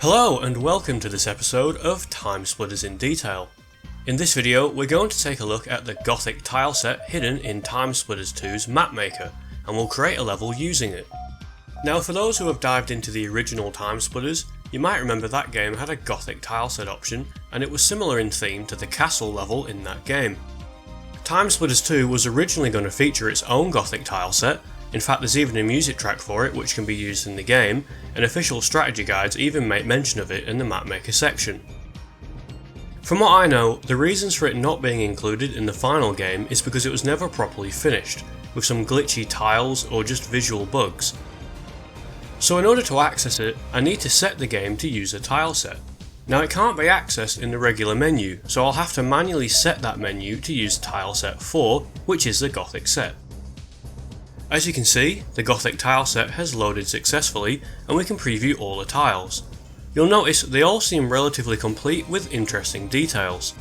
Hello and welcome to this episode of TimeSplitters in Detail. In this video we're going to take a look at the Gothic tileset hidden in TimeSplitters 2's mapmaker, and we'll create a level using it. Now for those who have dived into the original TimeSplitters, you might remember that game had a Gothic tileset option, and it was similar in theme to the castle level in that game. TimeSplitters 2 was originally going to feature its own Gothic tileset. In fact, there's even a music track for it which can be used in the game, and official strategy guides even make mention of it in the mapmaker section. From what I know, the reasons for it not being included in the final game is because it was never properly finished, with some glitchy tiles or just visual bugs. So in order to access it, I need to set the game to use a tileset. Now it can't be accessed in the regular menu, so I'll have to manually set that menu to use tileset 4, which is the Gothic set. As you can see, the Gothic tileset has loaded successfully and we can preview all the tiles. You'll notice they all seem relatively complete with interesting details.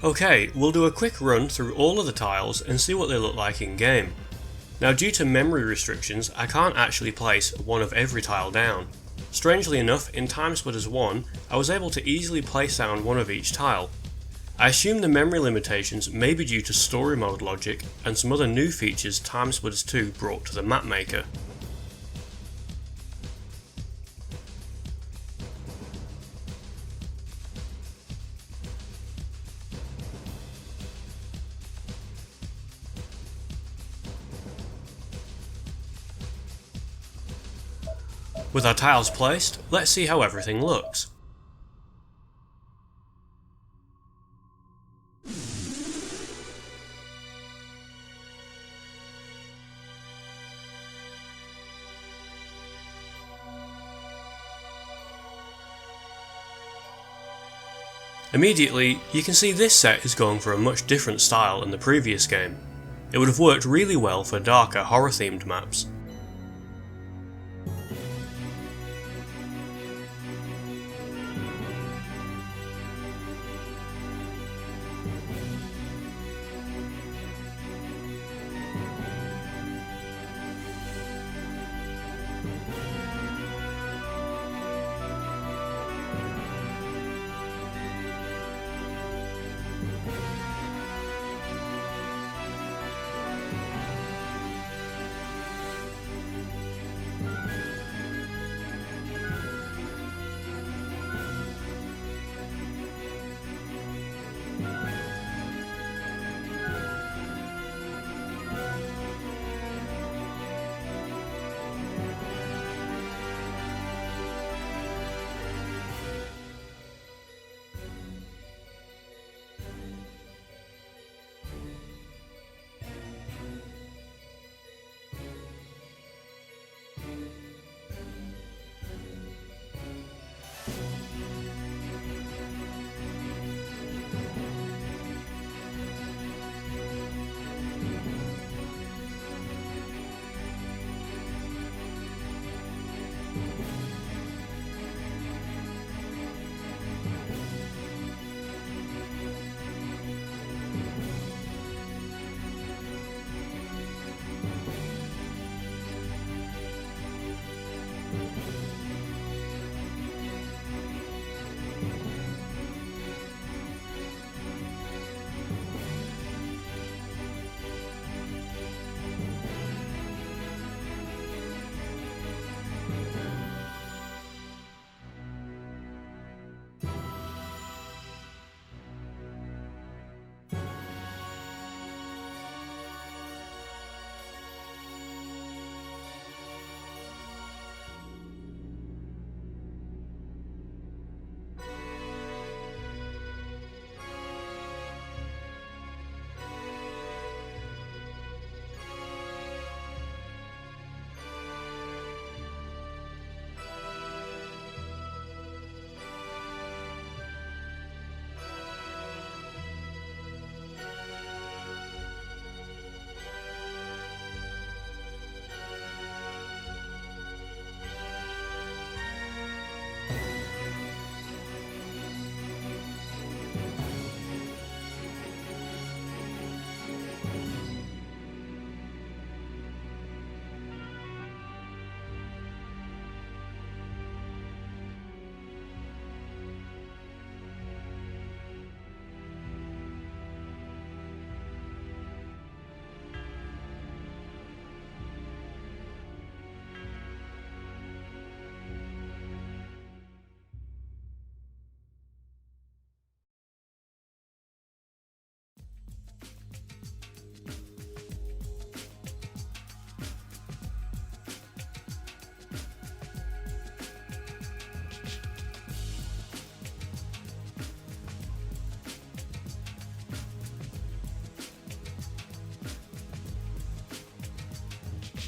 Okay, we'll do a quick run through all of the tiles and see what they look like in game. Now due to memory restrictions, I can't actually place one of every tile down. Strangely enough, in TimeSplitters 1, I was able to easily place down one of each tile. I assume the memory limitations may be due to story mode logic and some other new features TimeSplitters 2 brought to the mapmaker. With our tiles placed, let's see how everything looks. Immediately, you can see this set is going for a much different style than the previous game. It would have worked really well for darker horror themed maps.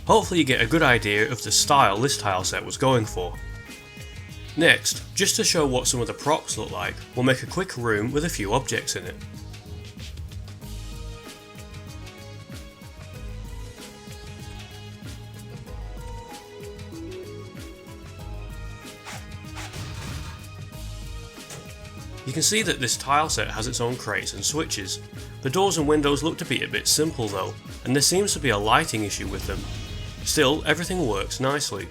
Hopefully you get a good idea of the style this tileset was going for. Next, just to show what some of the props look like, we'll make a quick room with a few objects in it. You can see that this tileset has its own crates and switches. The doors and windows look to be a bit simple though, and there seems to be a lighting issue with them. Still, everything works nicely.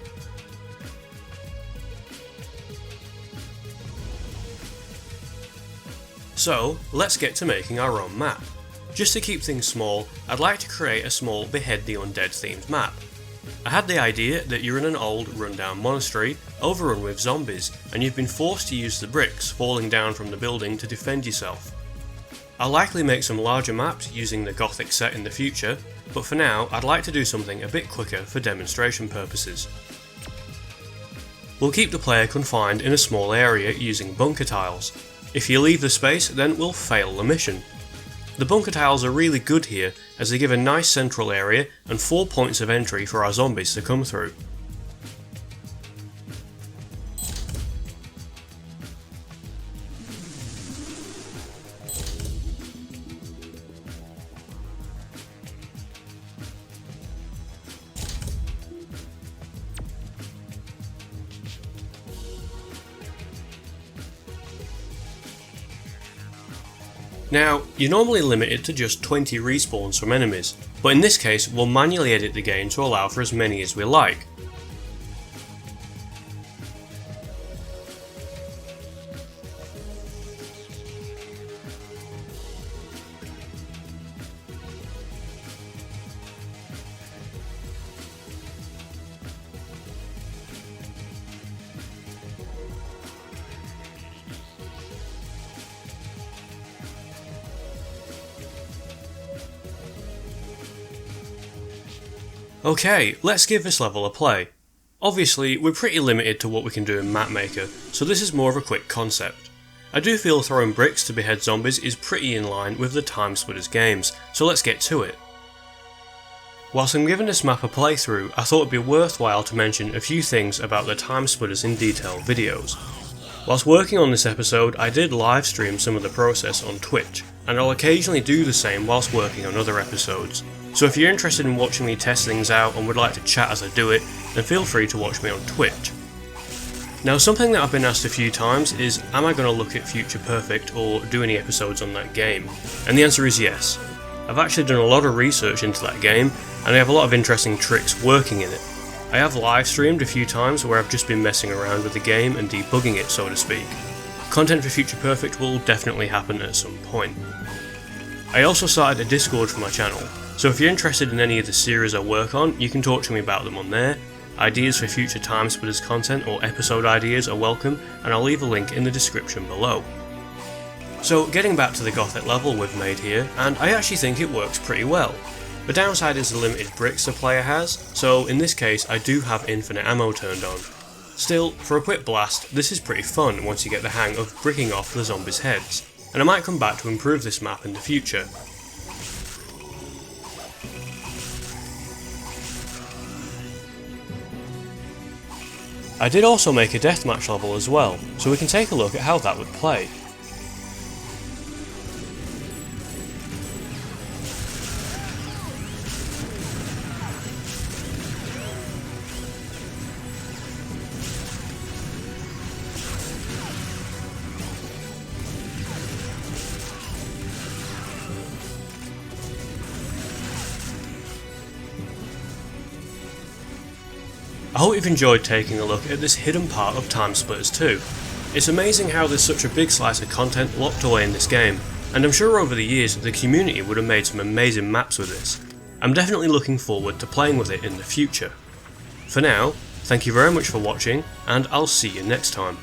So, let's get to making our own map. Just to keep things small, I'd like to create a small Behead the Undead themed map. I had the idea that you're in an old rundown monastery, overrun with zombies, and you've been forced to use the bricks falling down from the building to defend yourself. I'll likely make some larger maps using the Gothic set in the future, but for now I'd like to do something a bit quicker for demonstration purposes. We'll keep the player confined in a small area using bunker tiles. If you leave the space, then we'll fail the mission. The bunker tiles are really good here as they give a nice central area and 4 points of entry for our zombies to come through. Now, you're normally limited to just 20 respawns from enemies, but in this case we'll manually edit the game to allow for as many as we like. Okay, let's give this level a play. Obviously, we're pretty limited to what we can do in Map Maker, so this is more of a quick concept. I do feel throwing bricks to behead zombies is pretty in line with the TimeSplitters games, so let's get to it. Whilst I'm giving this map a playthrough, I thought it'd be worthwhile to mention a few things about the TimeSplitters in Detail videos. Whilst working on this episode, I did live stream some of the process on Twitch, and I'll occasionally do the same whilst working on other episodes. So if you're interested in watching me test things out and would like to chat as I do it, then feel free to watch me on Twitch. Now, something that I've been asked a few times is, am I going to look at Future Perfect or do any episodes on that game? And the answer is yes. I've actually done a lot of research into that game, and I have a lot of interesting tricks working in it. I have live streamed a few times where I've just been messing around with the game and debugging it, so to speak. Content for Future Perfect will definitely happen at some point. I also started a Discord for my channel, so if you're interested in any of the series I work on, you can talk to me about them on there. Ideas for future TimeSplitters content or episode ideas are welcome, and I'll leave a link in the description below. So getting back to the Gothic level we've made here, and I actually think it works pretty well. The downside is the limited bricks the player has, so in this case I do have infinite ammo turned on. Still, for a quick blast, this is pretty fun once you get the hang of bricking off the zombies' heads, and I might come back to improve this map in the future. I did also make a deathmatch level as well, so we can take a look at how that would play. I hope you've enjoyed taking a look at this hidden part of TimeSplitters 2. It's amazing how there's such a big slice of content locked away in this game, and I'm sure over the years the community would have made some amazing maps with this. I'm definitely looking forward to playing with it in the future. For now, thank you very much for watching, and I'll see you next time.